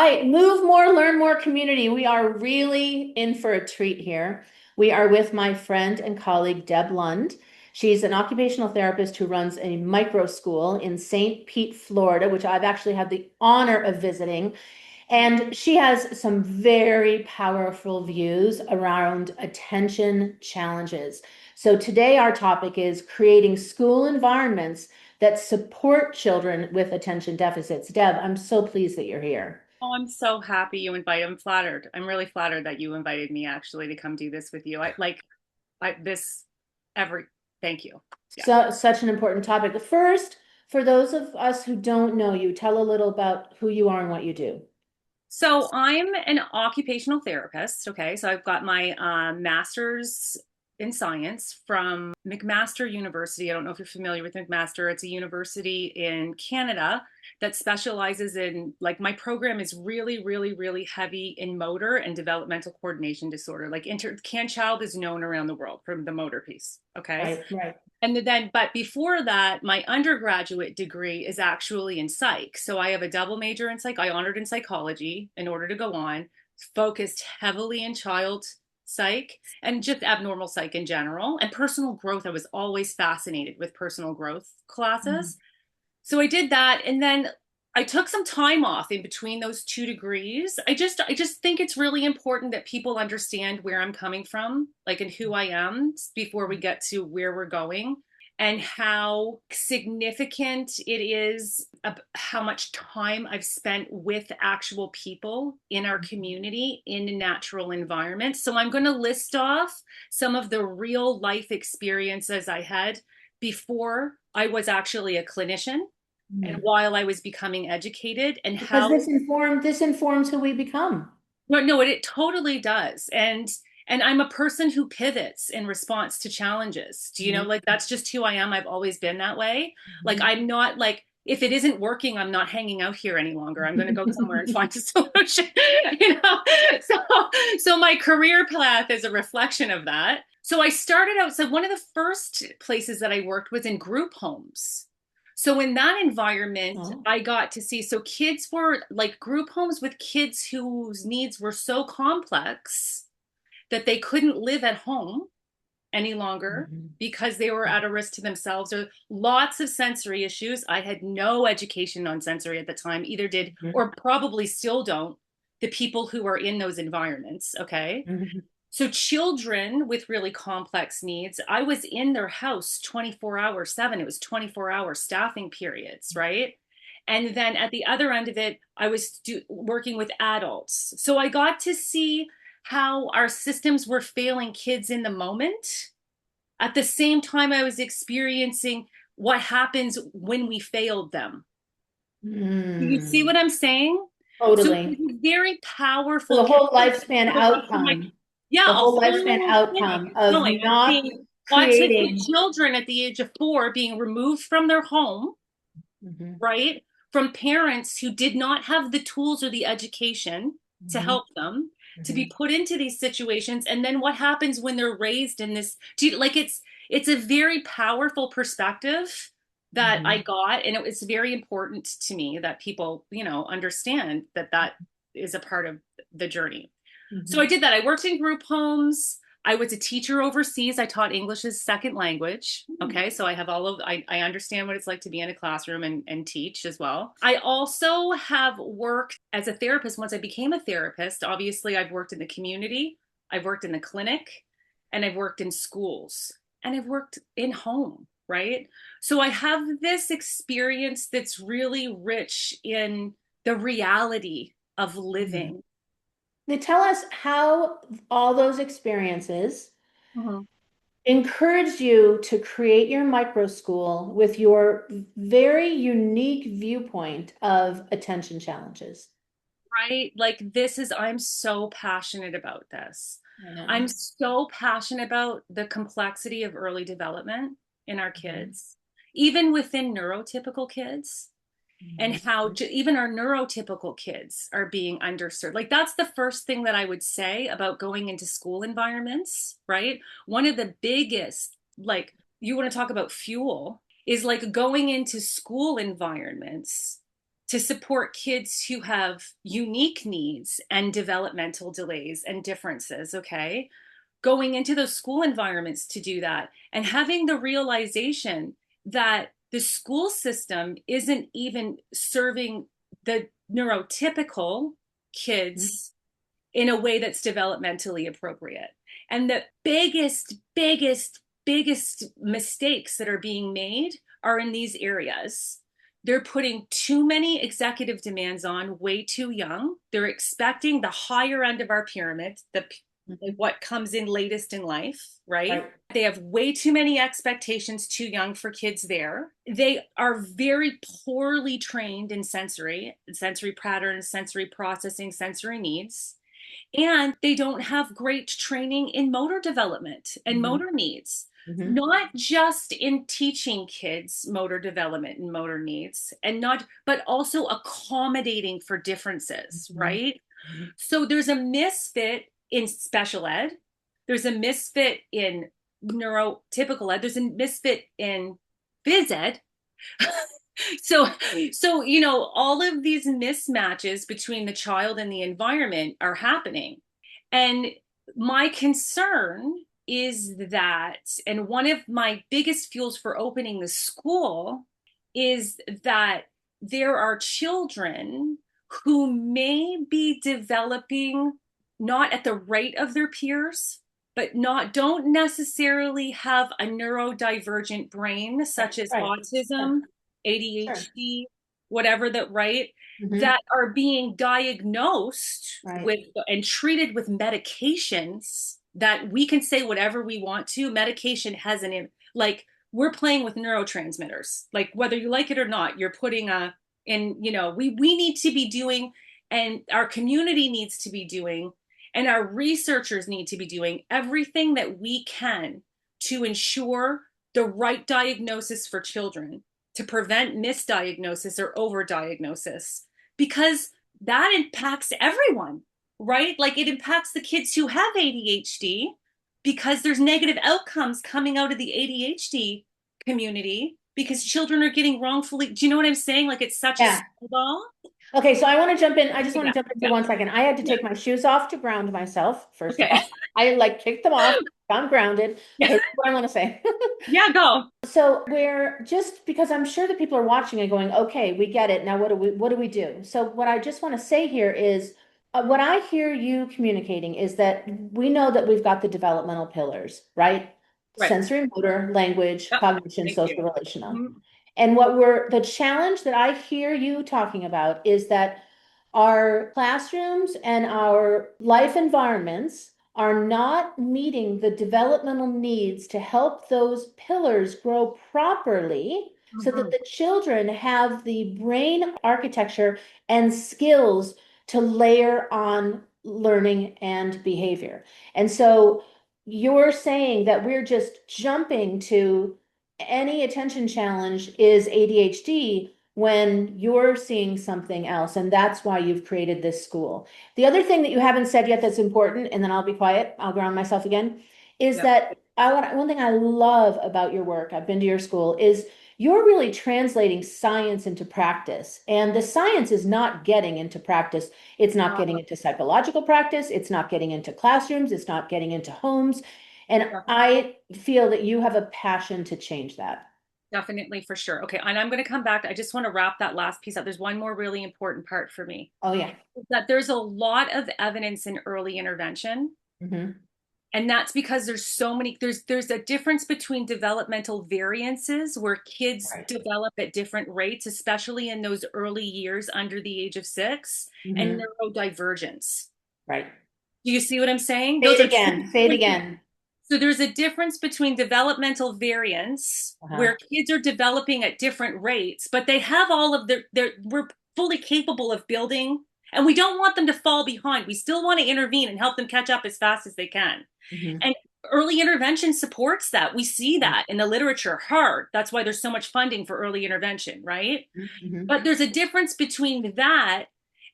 right, move more, learn more community. We are really in for a treat here. We are with my friend and colleague, Deb Lund. She's an occupational therapist who runs a micro school in St. Pete, Florida, which I've actually had the honor of visiting. And she has some very powerful views around attention challenges. So today our topic is creating school environments that support children with attention deficits. Deb, I'm so pleased that you're here. Oh, I'm so happy you invited. I'm flattered. I'm really flattered that you invited me actually to come do this with you. I this every thank you. Yeah. So, such an important topic. First, for those of us who don't know you, tell a little about who you are and what you do. So I'm an occupational therapist. Okay. So I've got my master's in science from McMaster University. I don't know if you're familiar with McMaster. It's a university in Canada that specializes in, like, my program is really, really, really heavy in motor and developmental coordination disorder. Like, CAN-CHILD is known around the world for the motor piece. Okay. Right, right. But before that, my undergraduate degree is actually in psych. So I have a double major in psych. I honored in psychology in order to go on, focused heavily in child psych and just abnormal psych in general. And personal growth, I was always fascinated with personal growth classes. So I did that. And then I took some time off in between those two degrees. I just think it's really important that people understand where I'm coming from, like, and who I am before we get to where we're going, and how significant it is, how much time I've spent with actual people in our community in a natural environment. So I'm going to list off some of the real life experiences I had before I was actually a clinician and Mhm. while I was becoming educated, and Because how. this informs who we become. No, it totally does. And I'm a person who pivots in response to challenges. Do you know, Mhm. like, that's just who I am. I've always been that way. Like, Mhm. I'm not like, if it isn't working, I'm not hanging out here any longer. I'm going to go somewhere and find a solution. you know so so my career path is a reflection of that. So I started out, so one of the first places that I worked was in group homes. So in that environment, Oh. I got to see, so kids were like group homes with kids whose needs were so complex that they couldn't live at home any longer Mhm. because they were at a risk to themselves, or lots of sensory issues. I had no education on sensory at the time, either did, Mhm. or probably still don't, the people who are in those environments. Okay. Mhm. So children with really complex needs, I was in their house 24 hours, 7. It was 24-hour staffing periods, right? And then at the other end of it, I was working with adults. So I got to see how our systems were failing kids in the moment. At the same time, I was experiencing what happens when we failed them. You see Mm. what I'm saying? So Totally. it's a very So powerful the whole connection. lifespan outcome, Yeah, the a whole lifespan whole outcome thing. of Going of not seeing autistic creating. children at the age of 4 being removed from their home, Mhm. right? From parents who did not have the tools or the education to Mhm. help them, to be Mhm. put into these situations. And then what happens when they're raised in this? Do you, like, it's a very powerful perspective that I Mhm. got, and it was very important to me that people, understand that that is a part of the journey. So I Mhm. did that. I worked in group homes. I was a teacher overseas. I taught English as second language. Mhm. Okay. So I understand what it's like to be in a classroom and teach as well. I also have worked as a therapist. Once I became a therapist, obviously I've worked in the community, I've worked in the clinic, and I've worked in schools, and I've worked in home. Right. So I have this experience that's really rich in the reality of Mhm. living. Now tell us how all those experiences Mhm. encouraged you to create your micro school with your very unique viewpoint of attention challenges. Right? Like, I'm so passionate about this. I know. I'm so passionate about the complexity of early development in our Mhm. kids, even within neurotypical kids, and Mhm. how even our neurotypical kids are being underserved. Like, that's the first thing that I would say about going into school environments, right? One of the biggest, like, you want to talk about fuel, is like going into school environments to support kids who have unique needs and developmental delays and differences, okay? Going into those school environments to do that and having the realization that the school system isn't even serving the neurotypical kids in a way that's developmentally appropriate. And the biggest mistakes that are being made are in these areas. They're putting too many executive demands on way too young. They're expecting the higher end of our pyramid, what comes in latest in life, right? They have way too many expectations too young for kids there. They are very poorly trained in sensory patterns, sensory processing, sensory needs. And they don't have great training in motor development and motor needs, not just in teaching kids motor development and motor needs, but also accommodating for differences, right? So there's a misfit in special ed. There's a misfit in neurotypical ed. There's a misfit in phys ed. So, all of these mismatches between the child and the environment are happening. And my concern is that, and one of my biggest fuels for opening the school is that there are children who may be developing not at the rate of their peers, but don't necessarily have a neurodivergent brain, such as autism, ADHD, whatever that, right? That are being diagnosed with and treated with medications that we can say whatever we want to. Medication has we're playing with neurotransmitters. Like whether you like it or not, you're putting we need to be doing, and our community needs to be doing, and our researchers need to be doing everything that we can to ensure the right diagnosis for children, to prevent misdiagnosis or overdiagnosis, because that impacts everyone, right? Like it impacts the kids who have ADHD because there's negative outcomes coming out of the ADHD community because children are getting wrongfully. Do you know what I'm saying? Like it's such a snowball. Okay, so I want to jump in. I just want to jump in for 1 second. I had to take my shoes off to ground myself, first of all. I kicked them off. I'm grounded. Okay, that's what I want to say. Yeah, go. So we're just because I'm sure that people are watching and going, okay, we get it. Now what do we do? So what I just want to say here is what I hear you communicating is that we know that we've got the developmental pillars, right? Sensory motor, language, cognition, social relational. And the challenge that I hear you talking about is that our classrooms and our life environments are not meeting the developmental needs to help those pillars grow properly so that the children have the brain architecture and skills to layer on learning and behavior. And so you're saying that we're just jumping to any attention challenge is ADHD when you're seeing something else, and that's why you've created this school. The other thing that you haven't said yet that's important, and then I'll be quiet, I'll ground myself again, is that one thing I love about your work, I've been to your school, is you're really translating science into practice. And the science is not getting into practice. It's not getting into psychological practice. It's not getting into classrooms. It's not getting into homes. And I feel that you have a passion to change that. Definitely, for sure. Okay, and I'm going to come back. I just want to wrap that last piece up. There's one more really important part for me. Oh, yeah. That there's a lot of evidence in early intervention. And that's because there's a difference between developmental variances where kids develop at different rates, especially in those early years under the age of 6, and neurodivergence. Right. Do you see what I'm saying? Say it again. So there's a difference between developmental variance where kids are developing at different rates, but they have all of we're fully capable of building, and we don't want them to fall behind. We still want to intervene and help them catch up as fast as they can. And early intervention supports that. We see that in the literature hard. That's why there's so much funding for early intervention, right? But there's a difference between that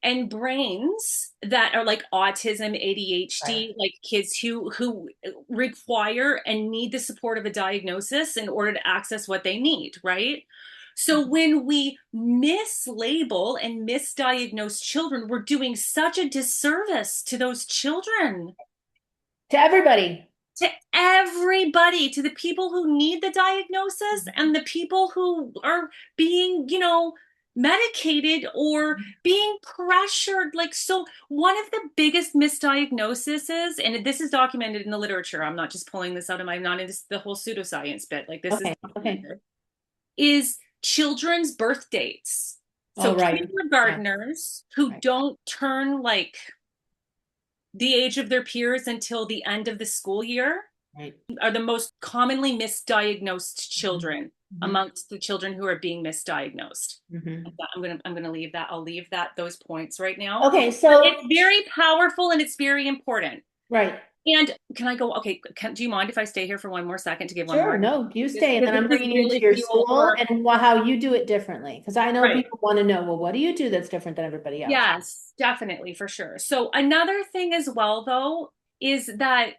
and brains that are like autism, ADHD, like kids who require and need the support of a diagnosis in order to access what they need, right? So when we mislabel and misdiagnose children, we're doing such a disservice to those children, To everybody. to everybody, to the people who need the diagnosis and the people who are being, medicated or being pressured. Like, so one of the biggest misdiagnoses is, and this is documented in the literature, I'm not just pulling this out of my, I'm not into the whole pseudoscience bit, like this is Okay. Okay. is children's birth dates. So Oh, right. kindergartners who Right. don't turn like the age of their peers until the end of the school year Right. are the most commonly misdiagnosed children Mhm. amongst the children who are being misdiagnosed. Mhm. I'm gonna leave that. I'll leave those points right now. Okay, But so it's very powerful and it's very important. right. And can I go? Okay, do you mind if I stay here for one more second to give one Sure, more? no, you This, stay, and because then I'm this is bringing you into really your fuel school for and how you do it differently, because I know right. people want to know, well, what do you do that's different than everybody else? Yes, definitely for sure. So another thing as well, though, is that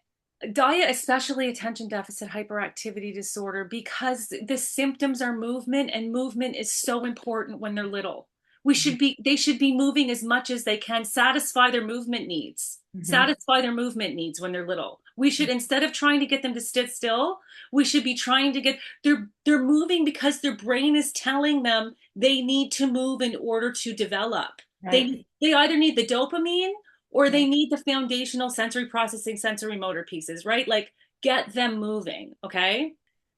diet, especially attention deficit hyperactivity disorder, because the symptoms are movement, and movement is so important when they're little. They should be moving as much as they can, satisfy their movement needs, Mhm. satisfy their movement needs when they're little. We should, instead of trying to get them to sit still, we should be trying to get, they're moving because their brain is telling them they need to move in order to develop. Right. They either need the dopamine or they Right. need the foundational sensory processing, sensory motor pieces, right? Like get them moving, okay?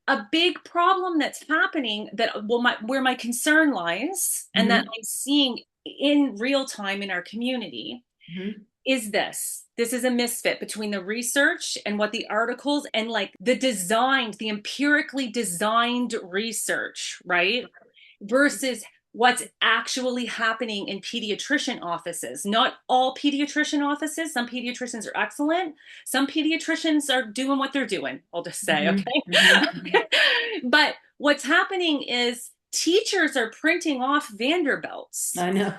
A big problem that's happening where my concern lies and that Mhm. I'm seeing in real time in our community Mhm. is this. This is a misfit between the research and what the articles and like the empirically designed research, right? Versus what's actually happening in pediatrician offices. Not all pediatrician offices. Some pediatricians are excellent. Some pediatricians are doing what they're doing, I'll just say, Mhm. okay? Mhm. Mhm. But what's happening is teachers are printing off Vanderbilts, I know.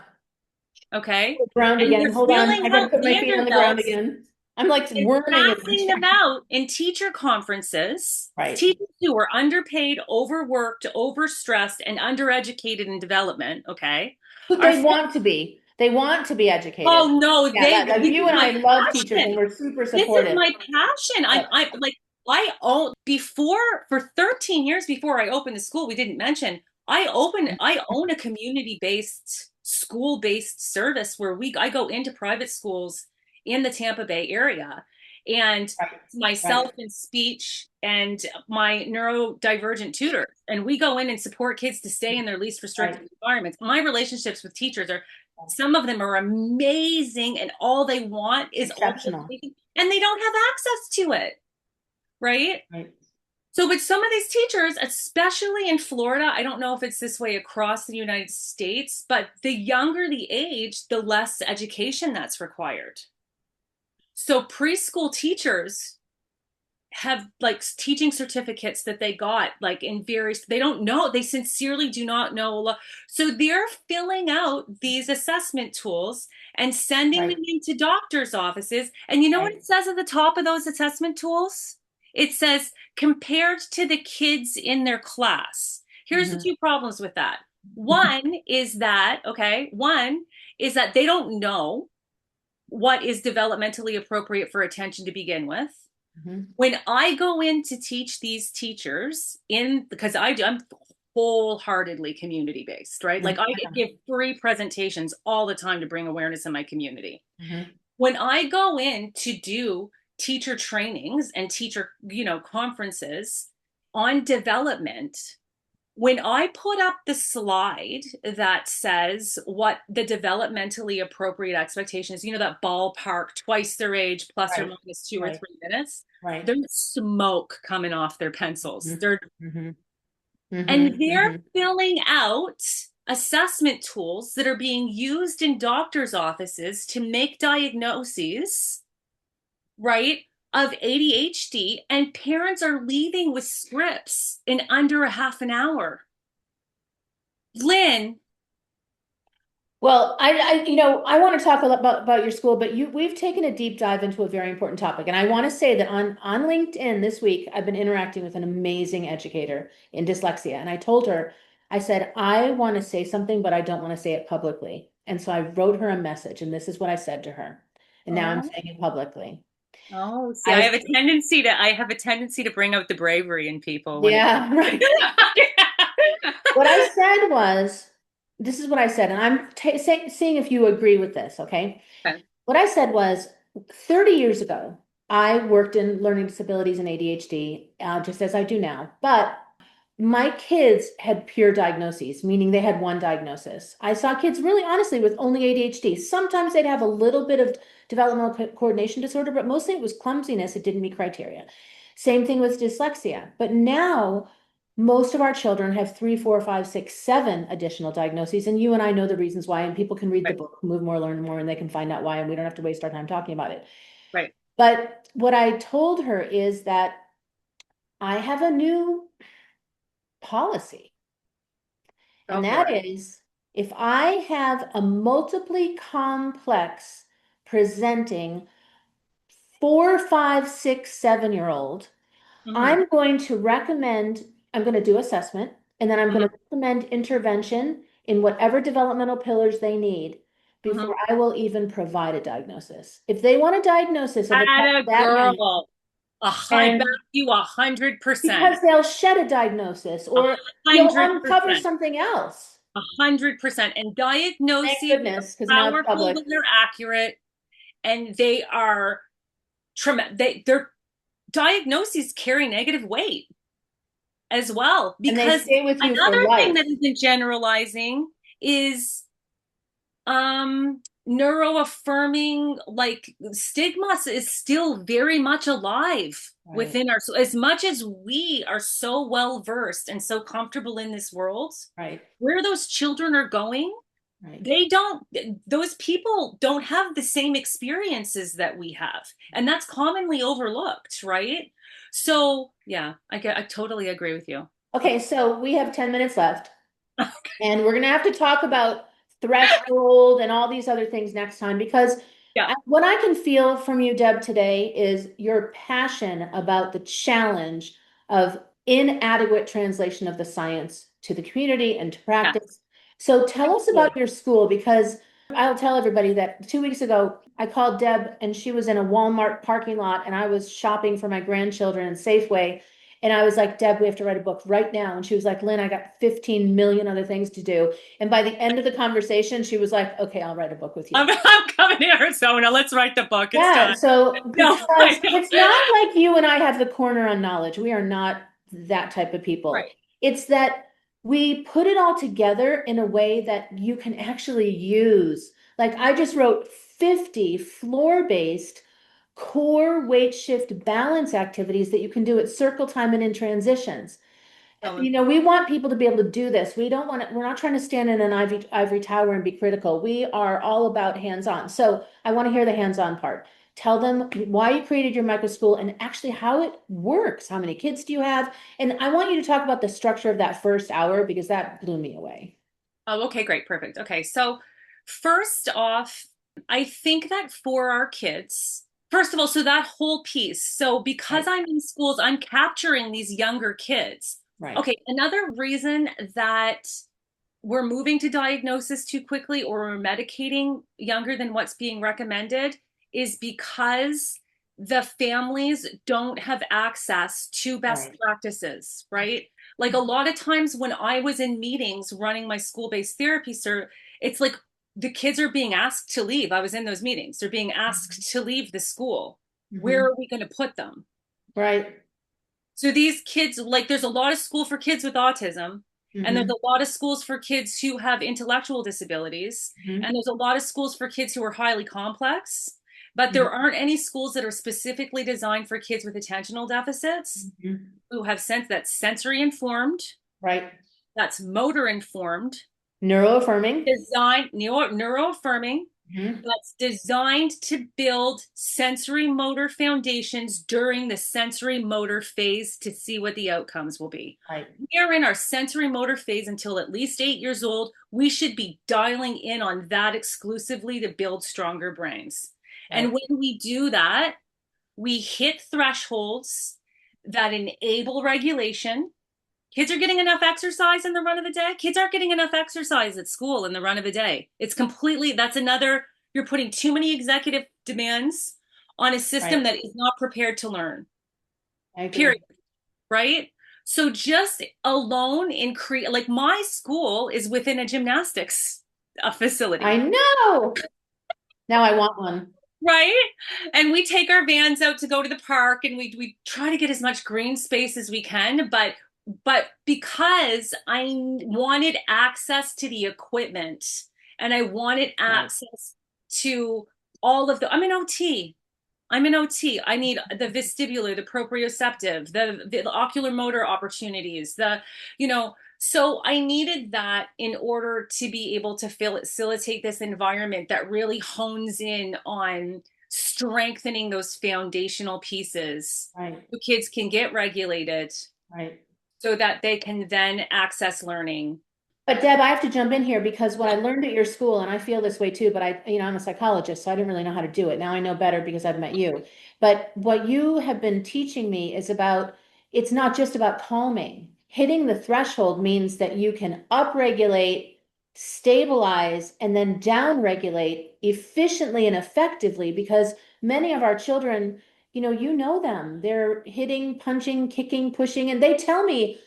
okay? Ground And again. they're Hold on. I filling got to out put my feet on the ground Vanderbilts again. I'm like and worming in my passing them chair. out in teacher conferences, Right. teachers who are underpaid, overworked, overstressed, and undereducated in development, okay, But are they want to be. They want to be educated. oh no, Yeah, like this you is and my I love teachers and passion. we're super This is supportive. my passion. But I like I own before for 13 years before I opened the school, we didn't mention I own a community-based school-based service where I go into private schools in the Tampa Bay area and right, right, myself in speech and my neurodivergent tutor, and we go in and support kids to stay in their least restrictive right. environments. My relationships with teachers are some of them are amazing and all they want is Exceptional. and they don't have access to it, right? Right. So, but some of these teachers, especially in Florida, I don't know if it's this way across the United States, but the younger the age, the less education that's required. So, preschool teachers have like teaching certificates that they got like in various, they don't know, they sincerely do not know. So, they're filling out these assessment tools and sending Right. them into doctors' offices. And you know what Right. it says at the top of those assessment tools? It says, compared to the kids in their class. Here's the Mhm. two problems with that. One is that they don't know what is developmentally appropriate for attention to begin with. Mhm. When I go in to teach these teachers because I'm wholeheartedly community based, right? Like I give free presentations all the time to bring awareness in my community. Mhm. When I go in to do teacher trainings and teacher, conferences on development, when I put up the slide that says what the developmentally appropriate expectation is, that ballpark, twice their age, plus or Right. minus 2 or 3 minutes, Right. there's smoke coming off their pencils. Mhm. Mhm. And Mhm. they're Mhm. filling out assessment tools that are being used in doctors' offices to make diagnoses, right, of ADHD, and parents are leaving with scripts in under a half an hour. Lynn, Well, I want to talk a lot about your school, but we've taken a deep dive into a very important topic. And I want to say that on LinkedIn this week, I've been interacting with an amazing educator in dyslexia. And I told her, I said, I want to say something, but I don't want to say it publicly. And so I wrote her a message, and this is what I said to her. And now I'm Oh, saying it publicly. oh, see, I, I have a tendency to bring out the bravery in people when it comes. yeah, right. What I said was, this is what I said, and I'm seeing if you agree with this, okay? Okay. What I said was 30 years ago, I worked in learning disabilities and ADHD, just as I do now. But my kids had pure diagnoses, meaning they had one diagnosis. I saw kids really honestly with only ADHD. Sometimes they'd have a little bit of developmental coordination disorder, but mostly it was clumsiness. It didn't meet criteria. Same thing with dyslexia. But now most of our children have three, four, five, six, seven additional diagnoses. And you and I know the reasons why, and people can read the Right, book, Move More, Learn More, and they can find out why, and we don't have to waste our time talking about it. right. But what I told her is that I have a new policy. Go And for that it. is if I have a multiply complex presenting 4, 5, 6, 7 year old, Hmm. I'm going to do assessment, and then I'm going Hmm. to recommend intervention in whatever developmental pillars they need Hmm. before I will even provide a diagnosis. If they want a diagnosis of a child Atta that young, girl. I back and you 100%. because they'll shed a diagnosis A or you'll hundred uncover percent. something else. 100%. And Thank diagnoses goodness, because are now it's powerful public. when they're accurate, and they are their diagnoses carry negative weight as well. And they Because stay with you for another thing that life. isn't generalizing is neuroaffirming, like stigma is still very much alive Right, within our, so as much as we are so well versed and so comfortable in this world, right, where those children are going, right. they don't, those people don't have the same experiences that we have, and that's commonly overlooked, right? So yeah, I totally agree with you. Okay, so we have 10 minutes left, and we're going to have to talk about threshold and all these other things next time because Yeah, what I can feel from you, Deb, today is your passion about the challenge of inadequate translation of the science to the community and to yeah, practice. So tell us about absolutely. your school because I'll tell everybody that 2 weeks ago, I called Deb and she was in a Walmart parking lot and I was shopping for my grandchildren in Safeway. And I was like, Deb, we have to write a book right now. And she was like, Lynn, I got 15 million other things to do. And by the end of the conversation, she was like, okay, I'll write a book with you. I'm coming to Arizona. Let's write the book. It's Yeah, done. so No, because I know. it's not like you and I have the corner on knowledge. We are not that type of people. Right. It's that we put it all together in a way that you can actually use. Like I just wrote 50 floor-based core weight shift balance activities that you can do at circle time and in transitions. So We want people to be able to do this. We don't want to, we're not trying to stand in an ivory tower and be critical. We are all about hands-on. So I want to hear the hands-on part. Tell them why you created your micro school and actually how it works. How many kids do you have? And I want you to talk about the structure of that first hour because that blew me away. oh, okay, great, perfect. Okay, so first off, I think that for our kids, first of all, so that whole piece, so because Right, I'm in schools, I'm capturing these younger kids. right, Okay, another reason that we're moving to diagnosis too quickly or we're medicating younger than what's being recommended is because the families don't have access to best right. practices, right? Like a lot of times when I was in meetings running my school-based therapy, sir, it's like the kids are being asked to leave. I was in those meetings. They're being asked to leave the school. Where Mhm. are we going to put them? Right. So these kids, like there's a lot of school for kids with autism, and there's Mhm. a lot of schools for kids who have intellectual disabilities, Mhm. and there's a lot of schools for kids who are highly complex, but there Mhm. aren't any schools that are specifically designed for kids with attentional deficits Mhm. who have that's sensory informed, Right. that's motor informed, Neuroaffirming. designed neuroaffirming, Mhm. that's designed to build sensory motor foundations during the sensory motor phase to see what the outcomes will be. Right. We are in our sensory motor phase until at least 8 years old. We should be dialing in on that exclusively to build stronger brains. Right. And when we do that, we hit thresholds that enable regulation, Kids are getting enough exercise in the run of a day. Kids aren't getting enough exercise at school in the run of a day. It's completely, that's another, you're putting too many executive demands on a system Right. that is not prepared to learn, I agree. period. Right? So just alone in create, like my school is within a gymnastics I facility. know. Now I want one. Right? And we take our vans out to go to the park and we try to get as much green space as we can, but because I wanted access to the equipment and I wanted Right. access to all of the I'm an OT. I'm an OT. I need the vestibular, the proprioceptive, the ocular motor opportunities, so I needed that in order to be able to facilitate this environment that really hones in on strengthening those foundational pieces Right. so kids can get regulated Right. so that they can then access learning. But Deb, I have to jump in here because what I learned at your school, and I feel this way too, but I'm a psychologist, so I didn't really know how to do it. Now I know better because I've met you. But what you have been teaching me is about, it's not just about calming. Hitting the threshold means that you can upregulate, stabilize, and then downregulate efficiently and effectively because many of our children, you know them. They're hitting, punching, kicking, pushing, and they tell me,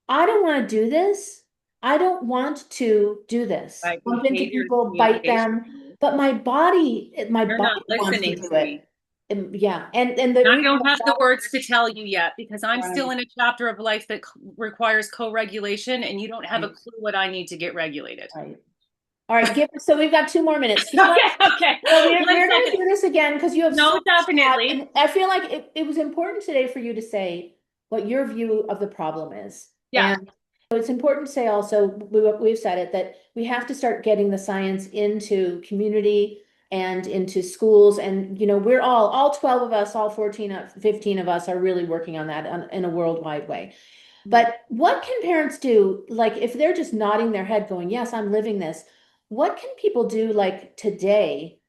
I don't want to do this. I don't want to do this. Right? Bump into Behavior people, bite communication. them, but my You're body not wants to listening do to me. it. Yeah, and the I reason don't have the words to tell you yet because I'm still right, in a chapter of life that requires co-regulation, and you don't have a right, clue what I need to get regulated. right. All right, so we've got 2 more minutes. You know what? Okay, okay. Well, we're One we're going to second. do this again because you have so No, much to add, definitely. and I feel like it was important today for you to say what your view of the problem is. Yeah. And it's important to say also, we've said it, that we have to start getting the science into community and into schools. And, we're all 12 of us, all 14, 15 of us are really working on that in a worldwide way. But what can parents do? Like, if they're just nodding their head going, yes, I'm living this, what can people do like today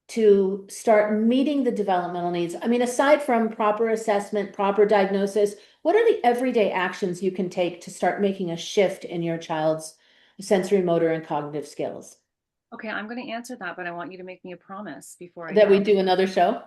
to start meeting the developmental needs? I mean, aside from proper assessment, proper diagnosis, what are the everyday actions you can take to start making a shift in your child's sensory, motor, and cognitive skills? Okay, I'm going to answer that, but I want you to make me a promise before I That we go. do another show?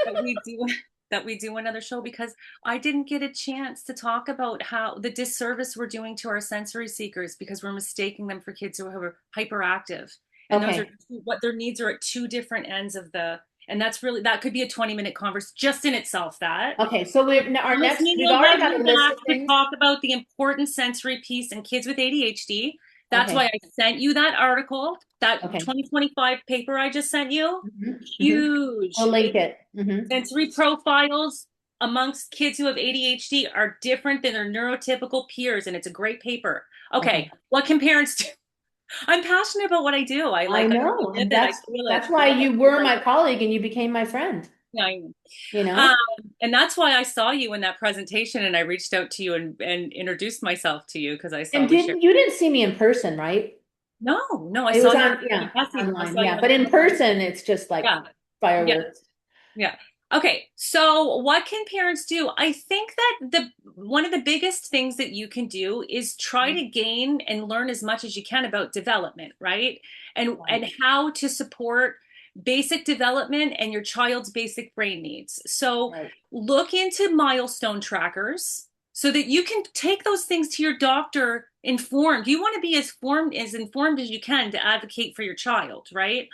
That we do that we do another show because I didn't get a chance to talk about how the disservice we're doing to our sensory seekers because we're mistaking them for kids who are hyperactive. And those are Okay. what their needs are at two different ends of the and that's really that could be a 20-minute conversation just in itself that. Okay. So we've We'll already have got a you list back of to things. talk about the important sensory piece in kids with ADHD. That's why Okay. I sent you that article, that Okay. 2025 paper I just sent you. Mhm. Huge. We'll link it. Sensory profiles amongst kids who have ADHD are different than their neurotypical peers, and it's a great paper. Okay. Okay, what can parents do? I'm passionate about what I do. I I know. live And it. I that's feel it. that's why you were my colleague and you became my friend, Yeah, I know. you Um, know? and that's why I saw you in that presentation, and I reached out to you and introduced myself to you because I saw And we shared. you didn't see me in person, right? No, no, I It saw was you on, in yeah, passing. I online, saw you yeah. in But in passing. person, it's just like Yeah, yeah. fireworks. Yeah. Okay. So what can parents do? I think that the one of the biggest things that you can do is try to gain and learn as much as you can about development, right? And Right, how to support basic development and your child's basic brain needs. So right, look into milestone trackers so that you can take those things to your doctor informed. You want to be as informed as you can to advocate for your child, right?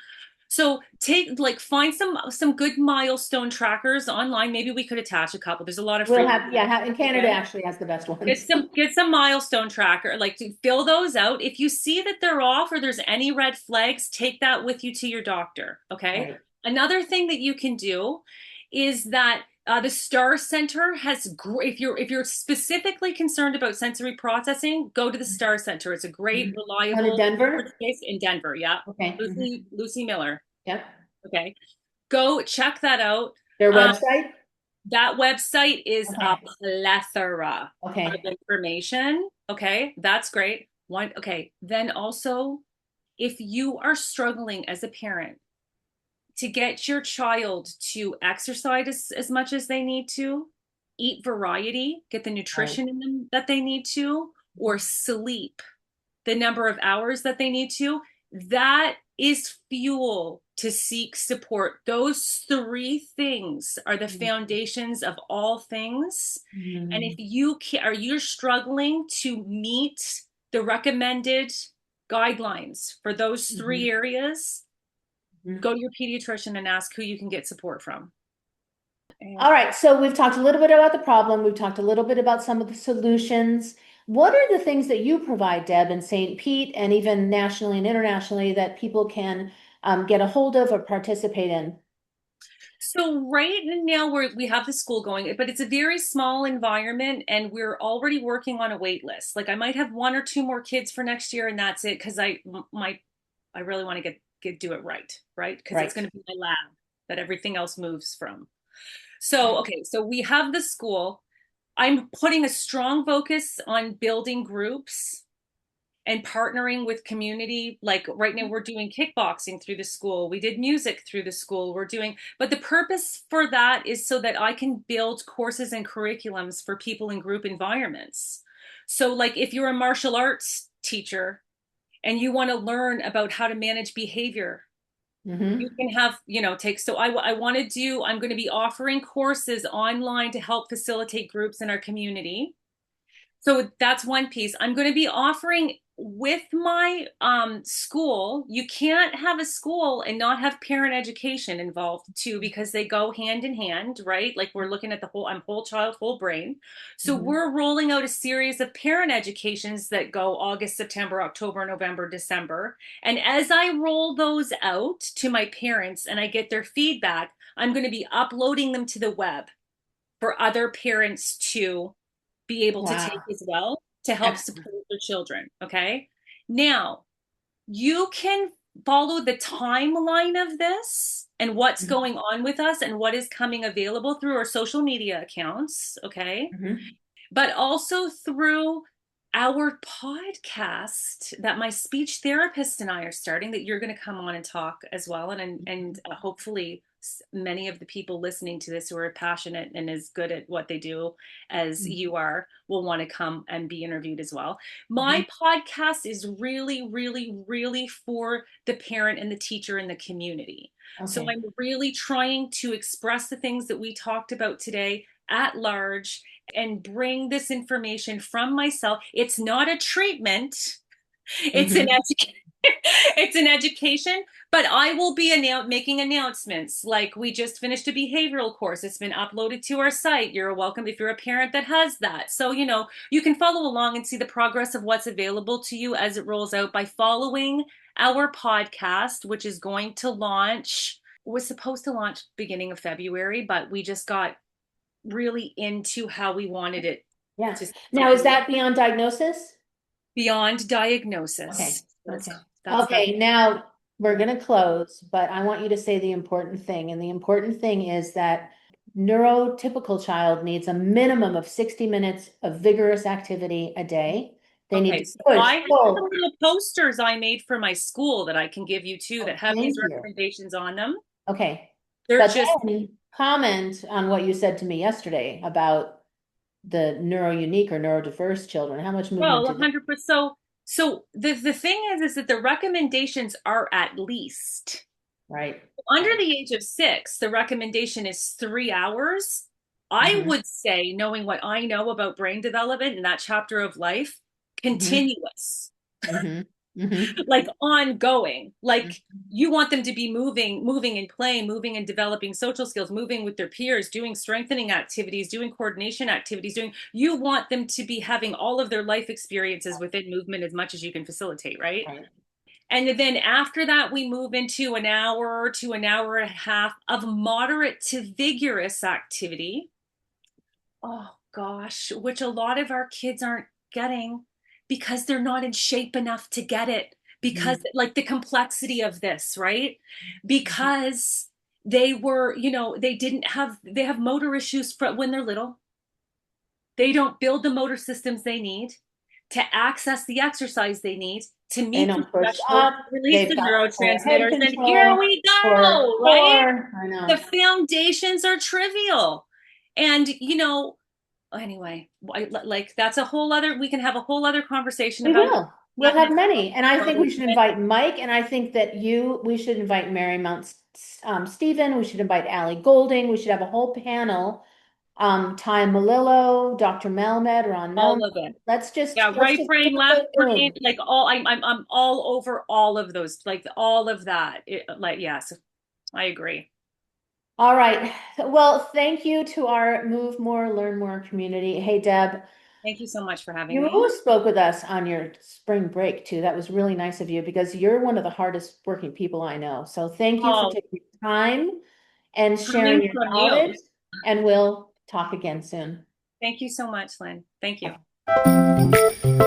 So find some good milestone trackers online. Maybe we could attach a couple. There's a lot of we'll free have, yeah, in Canada okay. actually has the best Get ones. some milestone tracker, like to fill those out. If you see that they're off or there's any red flags, take that with you to your doctor. Okay. Right. Another thing that you can do is that the Star Center has great. If you're specifically concerned about sensory processing, go to the Star Center. It's a great, Out of reliable Denver? space in Denver. Yeah, Okay. Lucy Miller. Yep. Okay, go check that out. Their Um, website? that website is a Okay. plethora of Okay. information. Okay, that's great. One, okay, then also, if you are struggling as a parent to get your child to exercise as much as they need to, eat variety, get the Right. nutrition in them that they need to, or sleep the number of hours that they need to, that is fuel to seek support. Those three things are the foundations of all things. And if you are you're struggling to meet the recommended guidelines for those three areas, go to your pediatrician and ask who you can get support from. All right, so we've talked a little bit about the problem. We've talked a little bit about some of the solutions. What are the things that you provide, Deb, in St. Pete and even nationally and internationally that people can get a hold of or participate in? So right now we have the school going, but it's a very small environment and we're already working on a wait list. Like I might have one or two more kids for next year and that's it because I really want to do it right? Because it's going to be my lab that everything else moves from. So, okay, so we have the school. I'm putting a strong focus on building groups and partnering with community. Like right now we're doing kickboxing through the school. We did music through the school. But the purpose for that is so that I can build courses and curriculums for people in group environments. So like if you're a martial arts teacher and you want to learn about how to manage behavior, you can have, I'm going to be offering courses online to help facilitate groups in our community. So that's one piece. I'm going to be offering with my school. You can't have a school and not have parent education involved too, because they go hand in hand, right? Like we're looking at I'm whole child, whole brain. So we're rolling out a series of parent educations that go August, September, October, November, December. And as I roll those out to my parents and I get their feedback, I'm going to be uploading them to the web for other parents to be able to take as well to help support their children. Okay. Now you can follow the timeline of this and what's going on with us and what is coming available through our social media accounts. Okay. But also through our podcast that my speech therapist and I are starting, that you're going to come on and talk as well. And hopefully many of the people listening to this who are passionate and as good at what they do as you are will want to come and be interviewed as well. My podcast is really, really, really for the parent and the teacher in the community. So I'm really trying to express the things that we talked about today at large and bring this information from myself. It's not a treatment. It's an education. It's an education, but I will be making announcements. Like we just finished a behavioral course. It's been uploaded to our site. You're welcome if you're a parent that has that. So, you can follow along and see the progress of what's available to you as it rolls out by following our podcast, which is going to was supposed to launch beginning of February, but we just got really into how we wanted it. Yeah. Now, is that beyond diagnosis? Beyond diagnosis. Okay. Now we're going to close, but I want you to say the important thing. And the important thing is that neurotypical child needs a minimum of 60 minutes of vigorous activity a day. They need to push. I have some little posters I made for my school that I can give you too that have these recommendations on them. Okay. They're just comment on what you said to me yesterday about the neuro-unique or neurodiverse children. How much movement? Well, 100%. So the thing is that the recommendations are at least. Right. Under the age of 6, the recommendation is 3 hours. I would say, knowing what I know about brain development in that chapter of life, continuous. Like ongoing, like you want them to be moving and playing, moving and developing social skills, moving with their peers, doing strengthening activities, doing coordination activities, you want them to be having all of their life experiences within movement as much as you can facilitate, right? And then after that, we move into an hour to an hour and a half of moderate to vigorous activity. Oh gosh, which a lot of our kids aren't getting because they're not in shape enough to get it, because like the complexity of this, right? Because they were, they have motor issues when they're little. They don't build the motor systems they need to access the exercise they need to meet the threshold, release the neurotransmitters, and here we go, right? The foundations are trivial. And, Anyway, like that's a whole other, we can have a whole other conversation We about will. We'll not have many. And I think we should necessarily. invite Mike, and I think that we should invite Marymount Stephen, we should invite Allie Golding, we should have a whole panel. Ty Malillo, Dr. Melmed, Ron All Melmed. of it. Yeah, Let's right just brain, fill left the brain, room. like all I'm all over all of those, like all of that. Like yes, I agree. All right. Well, thank you to our Move More, Learn More community. Hey, Deb, Thank you so much for having me. you spoke with us on your spring break too. That was really nice of you because you're one of the hardest working people I know. So thank you for Oh, taking time and sharing coming your from you. knowledge, and we'll talk again soon. Thank you so much, Lynn. Thank you.